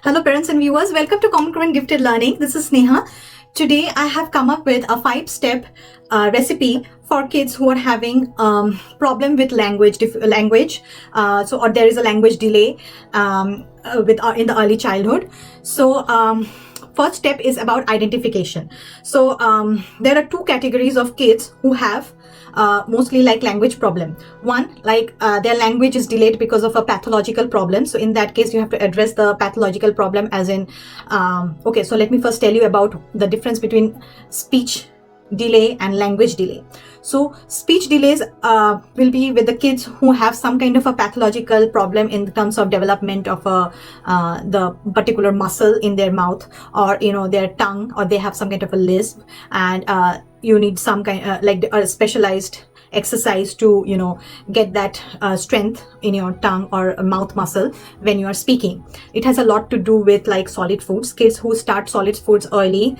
Hello parents and viewers, welcome to Common Core and Gifted Learning. This is Sneha. Today I have come up with a 5-step recipe for kids who are having problem with language, or there is a language delay in the early childhood. So first step is about identification. So there are two categories of kids who have mostly like language problem. One, like their language is delayed because of a pathological problem. So in that case, you have to address the pathological problem as in, okay, so let me first tell you about the difference between speech delay and language delay. So speech delays will be with the kids who have some kind of a pathological problem in terms of development of the particular muscle in their mouth, or their tongue, or they have some kind of a lisp, and you need some kind like a specialized exercise to get that strength in your tongue or mouth muscle when you are speaking. It has a lot to do with like solid foods. Kids who start solid foods early,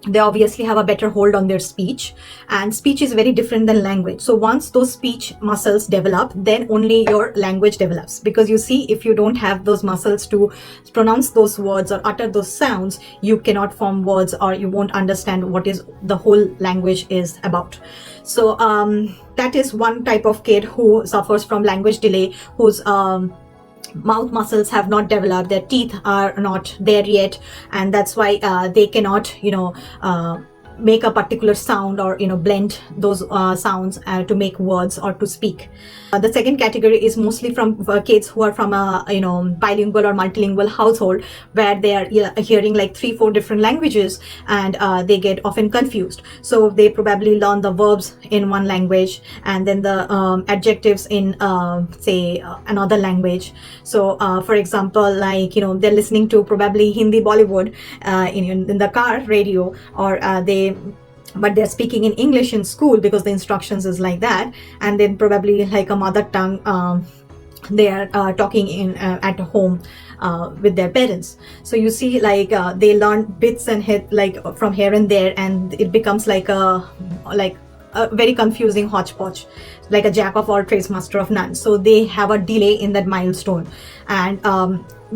they obviously have a better hold on their speech, and speech is very different than language. So once those speech muscles develop, then only your language develops, because you see, if you don't have those muscles to pronounce those words or utter those sounds, you cannot form words, or you won't understand what is the whole language is about. So that is one type of kid who suffers from language delay, whose mouth muscles have not developed, their teeth are not there yet, and that's why they cannot make a particular sound, or blend those sounds to make words or to speak. The second category is mostly from kids who are from a bilingual or multilingual household, where they are hearing like 3-4 different languages, and they get often confused. So they probably learn the verbs in one language and then the adjectives in say another language. So for example, like they're listening to probably Hindi Bollywood in the car radio, or but they're speaking in English in school because the instructions is like that, and then probably like a mother tongue they are talking in at home with their parents. So you see, like they learn bits and hit like from here and there, and it becomes like a very confusing hodgepodge, like a jack of all trades, master of none. So they have a delay in that milestone. And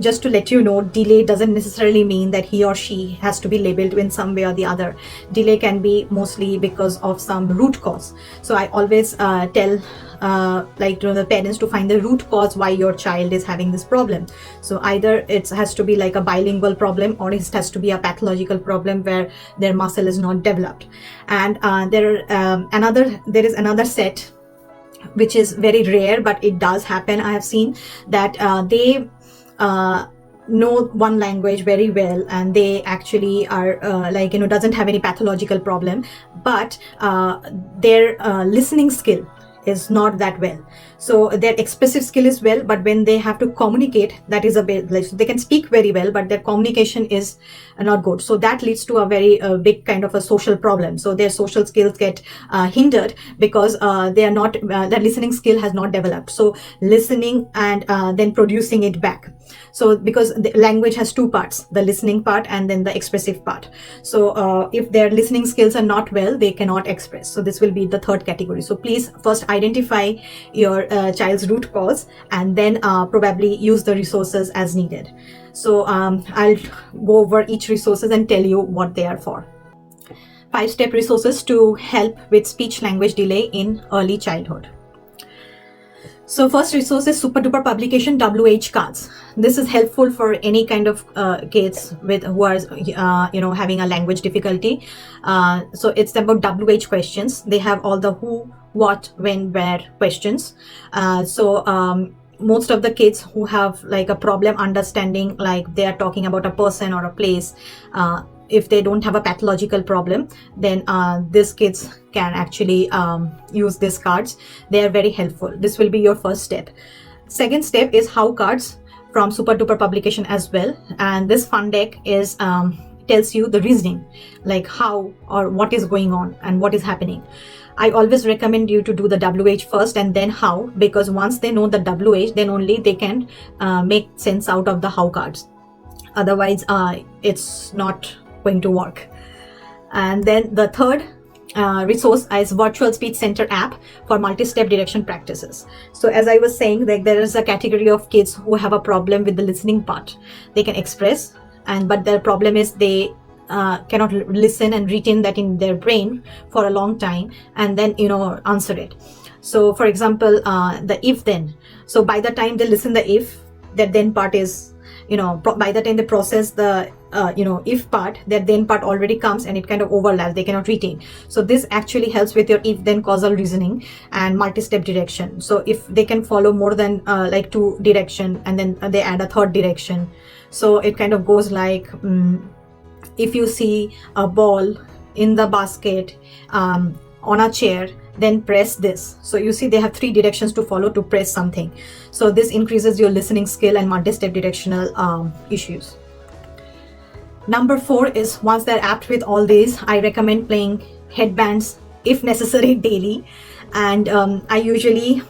just to let you know, delay doesn't necessarily mean that he or she has to be labeled in some way or the other. Delay can be mostly because of some root cause. So I always tell the parents to find the root cause why your child is having this problem. So either it has to be like a bilingual problem, or it has to be a pathological problem where their muscle is not developed. And there is another set which is very rare, but it does happen. I have seen that they know one language very well, and they actually are doesn't have any pathological problem, but their listening skill is not that well. So their expressive skill is well, but when they have to communicate, that is a bit like, so they can speak very well, but their communication is not good. So that leads to a very big kind of a social problem. So their social skills get hindered because they are not their listening skill has not developed. So listening and then producing it back. So because the language has two parts, the listening part and then the expressive part. So if their listening skills are not well, they cannot express. So this will be the third category. So please first identify your child's root cause, and then probably use the resources as needed. So I'll go over each resources and tell you what they are for. 5-step resources to help with speech language delay in early childhood. So first resource is super duper publication WH cards. This is helpful for any kind of kids who are having a language difficulty. So it's about WH questions. They have all the who, what, when, where questions. Most of the kids who have like a problem understanding, like they are talking about a person or a place, if they don't have a pathological problem, then these kids can actually use these cards. They are very helpful. This will be your first step. Second step is how cards from super duper publication as well. And this fun deck is tells you the reasoning, like how or what is going on and what is happening. I always recommend you to do the WH first and then how, because once they know the WH, then only they can make sense out of the how cards. Otherwise, it's not going to work. And then the third resource is Virtual Speech Center app for multi-step direction practices. So as I was saying, like, there is a category of kids who have a problem with the listening part. They can express, but their problem is they cannot listen and retain that in their brain for a long time and then answer it. So for example, the if then, so by the time they listen the if, that then part is, by the time they process the if part, that then part already comes and it kind of overlaps, they cannot retain. So this actually helps with your if then causal reasoning and multi-step direction. So if they can follow more than like 2 direction and then they add a third direction, so it kind of goes like, if you see a ball in the basket on a chair, then press this. So you see they have 3 directions to follow to press something. So this increases your listening skill and multi-step directional issues. Number 4 is, once they're apt with all these, I recommend playing headbands if necessary daily. And I usually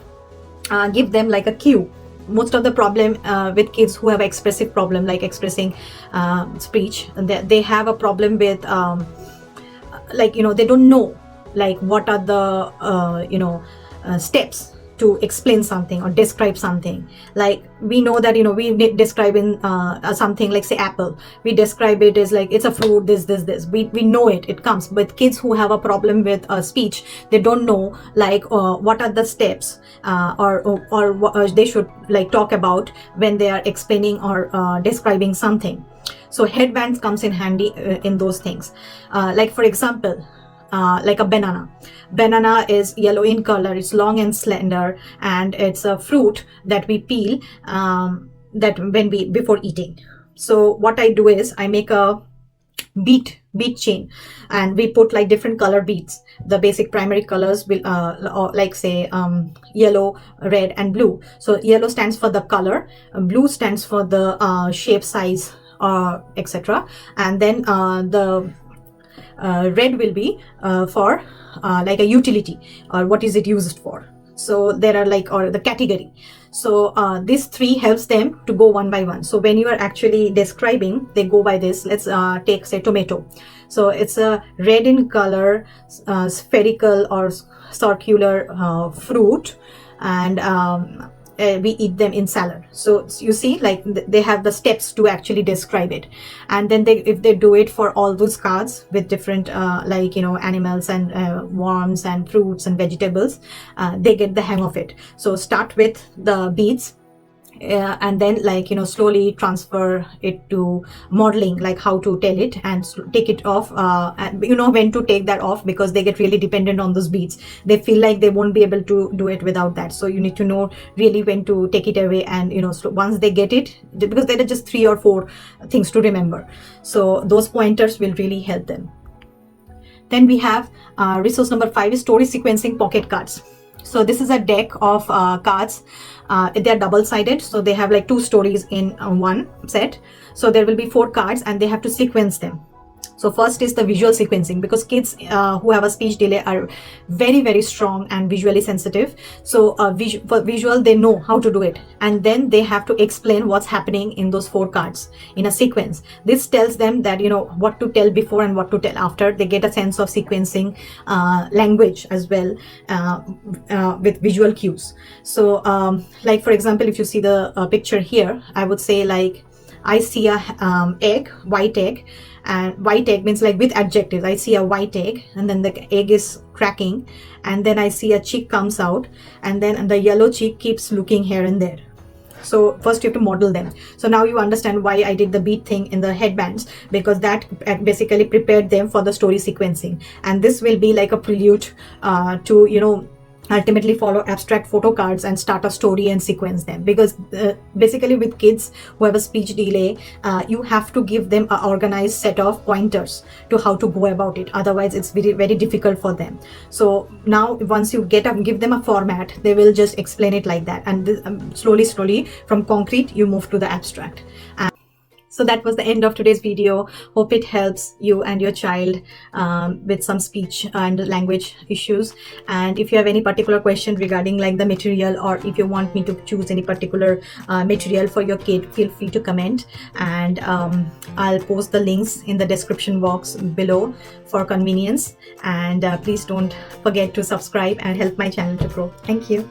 give them like a cue. Most of the problem with kids who have expressive problem, like expressing speech, they have a problem with they don't know like what are the steps to explain something or describe something. Like we know that we describe in something like say apple, we describe it as like it's a fruit, this we know it comes. But kids who have a problem with speech, they don't know like what are the steps or they should like talk about when they are explaining or describing something. So headbands comes in handy in those things. Like for example, like a banana is yellow in color, it's long and slender, and it's a fruit that we peel before eating. So what I do is I make a bead chain, and we put like different color beads. The basic primary colors will like say yellow, red and blue. So yellow stands for the color, blue stands for the shape, size, etc. And then the red will be for like a utility, or what is it used for. So there are like, or the category. So these 3 helps them to go one by one. So when you are actually describing, they go by this. Let's take say tomato. So it's a red in color, spherical or circular fruit, and we eat them in salad. So you see like they have the steps to actually describe it. And then if they do it for all those cards with different animals and worms and fruits and vegetables, they get the hang of it. So start with the beads, and then slowly transfer it to modeling, like how to tell it, and take it off, and when to take that off, because they get really dependent on those beads. They feel like they won't be able to do it without that. So you need to know really when to take it away, and so once they get it, because there are just 3 or 4 things to remember, so those pointers will really help them. Then we have resource number 5 is story sequencing pocket cards. So this is a deck of cards. They are double-sided, so they have like 2 stories in one set. So there will be 4 cards and they have to sequence them. So first is the visual sequencing, because kids who have a speech delay are very, very strong and visually sensitive. So for visual, they know how to do it. And then they have to explain what's happening in those 4 cards in a sequence. This tells them that, what to tell before and what to tell after. They get a sense of sequencing language as well with visual cues. So like, for example, if you see the picture here, I would say like, I see a egg, white egg. And white egg means like with adjectives. I see a white egg, and then the egg is cracking, and then I see a chick comes out, and then the yellow chick keeps looking here and there. So first you have to model them. So now you understand why I did the beat thing in the headbands, because that basically prepared them for the story sequencing. And this will be like a prelude to ultimately follow abstract photo cards and start a story and sequence them. Because basically with kids who have a speech delay, you have to give them an organized set of pointers to how to go about it. Otherwise it's very, very difficult for them. So now once you give them a format, they will just explain it like that. And slowly from concrete you move to the abstract. So that was the end of today's video. Hope it helps you and your child with some speech and language issues. And if you have any particular question regarding like the material, or if you want me to choose any particular material for your kid, feel free to comment, and I'll post the links in the description box below for convenience. And please don't forget to subscribe and help my channel to grow. Thank you.